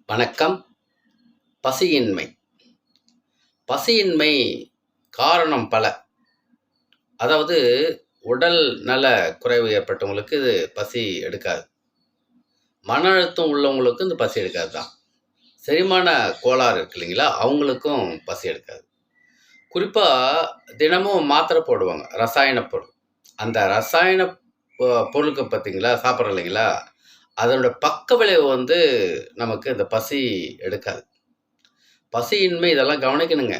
வணக்கம். பசியின்மை. பசியின்மை காரணம் பல. அதாவது உடல் நல குறைவு ஏற்பட்டவங்களுக்கு இது பசி எடுக்காது. மன அழுத்தம் உள்ளவங்களுக்கும் இந்த பசி எடுக்காது தான். செரிமான கோளாறு இருக்கு இல்லைங்களா, அவங்களுக்கும் பசி எடுக்காது. குறிப்பாக தினமும் மாத்திரை போடுவாங்க, ரசாயன பொருள். அந்த ரசாயன பொருளுக்கு பார்த்தீங்களா, சாப்பிட்றோம் இல்லைங்களா, அதனோட பக்க விளைவு நமக்கு இந்த பசி எடுக்காது. பசியின்மை இதெல்லாம் கவனிக்கணுங்க.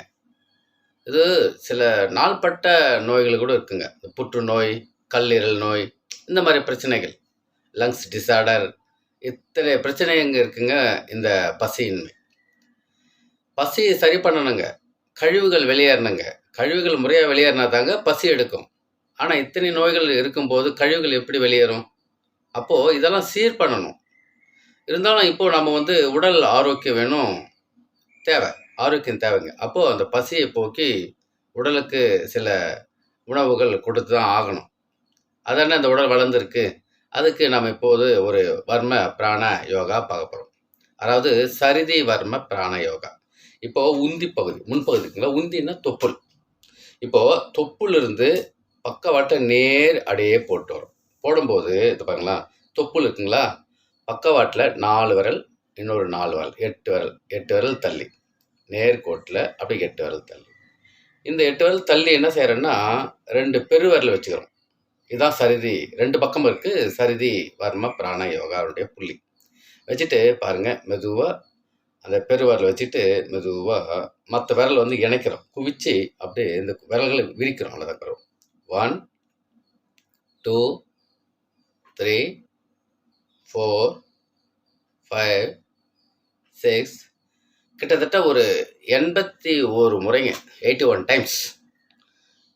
இது சில நாள்பட்ட நோய்கள் கூட இருக்குங்க. புற்றுநோய், கல்லீரல் நோய், இந்த மாதிரி பிரச்சனைகள், லங்ஸ் டிஸார்டர், இத்தனை பிரச்சனை இங்கே இருக்குங்க. இந்த பசியின்மை. பசியை சரி பண்ணணுங்க. கழிவுகள் வெளியேறணுங்க. கழிவுகள் முறையாக வெளியேறினா தாங்க பசி எடுக்கும். ஆனால் இத்தனை நோய்கள் இருக்கும்போது கழிவுகள் எப்படி வெளியேறும்? அப்போது இதெல்லாம் சீர் பண்ணணும். இருந்தாலும் இப்போது நம்ம உடல் ஆரோக்கியம் வேணும், தேவை. ஆரோக்கியம் தேவைங்க. அப்போது அந்த பசியை போக்கி உடலுக்கு சில உணவுகள் கொடுத்து தான் ஆகணும். அதானே அந்த உடல் வளர்ந்துருக்கு. அதுக்கு நம்ம இப்போது ஒரு வர்ம பிராண யோகா பார்க்க போகிறோம். அதாவது சரிதி வர்ம பிராண யோகா. இப்போது உந்தி பகுதி, முன்பகுதி இருக்குங்களா, உந்தின்னா தொப்புள். இப்போது தொப்புளிருந்து பக்கவாட்டை நேர் அடையே போட்டு வரும். போடும்போது இது பாருங்களா, தொப்புள் இருக்குங்களா, பக்கவாட்டில் 4 விரல், இன்னொரு 4 விரல், 8 விரல் தள்ளி, நேர்கோட்டில் அப்படி 8 விரல் தள்ளி. இந்த 8 விரல் தள்ளி என்ன செய்கிறோன்னா 2 பெருவிரல் வச்சுக்கிறோம். இதுதான் சரிதி. 2 பக்கம் இருக்குது சரிதி வர்ம பிராண யோகாவுடைய புள்ளி. வச்சுட்டு பாருங்கள், மெதுவாக அந்த பெருவிரல் வச்சுட்டு மெதுவாக மற்ற விரல் இணைக்கிறோம். குவிச்சு அப்படியே இந்த விரல்களை விரிக்கிறோம். அவ்வளோதான் வரும். 1 2 3 4 5 6, கிட்டத்தட்ட ஒரு 81 முறைங்க, 81 டைம்ஸ்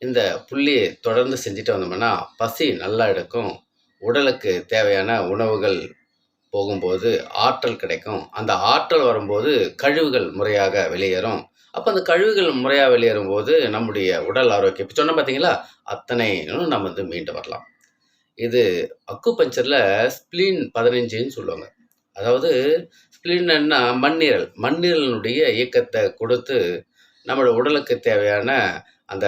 இந்த புள்ளியை தொடர்ந்து செஞ்சுட்டு வந்தோம்னா பசி நல்லா எடுக்கும். உடலுக்கு தேவையான உணவுகள் போகும்போது ஆற்றல் கிடைக்கும். அந்த ஆற்றல் வரும்போது கழிவுகள் முறையாக வெளியேறும். அப்போ அந்த கழிவுகள் முறையாக வெளியேறும் போது நம்முடைய உடல் ஆரோக்கியம், இப்போ சொன்ன பார்த்தீங்களா, அத்தனையும் நம்ம மீண்டு வரலாம். இது அக்குபஞ்சரில் ஸ்ப்ளீன் 15ன்னு சொல்லுவாங்க. அதாவது ஸ்ப்ளீன்னா மண்ணீரல். மண்ணீரலினுடைய இயக்கத்தை கொடுத்து நம்மளோட உடலுக்கு தேவையான அந்த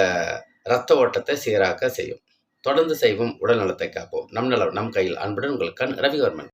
இரத்த ஓட்டத்தை சீராக்க செய்யும். தொடர்ந்து செய்வோம், உடல் நலத்தை காப்போம். நம் கையில். அன்புடன் உங்கள் கண் ரவிவர்மன்.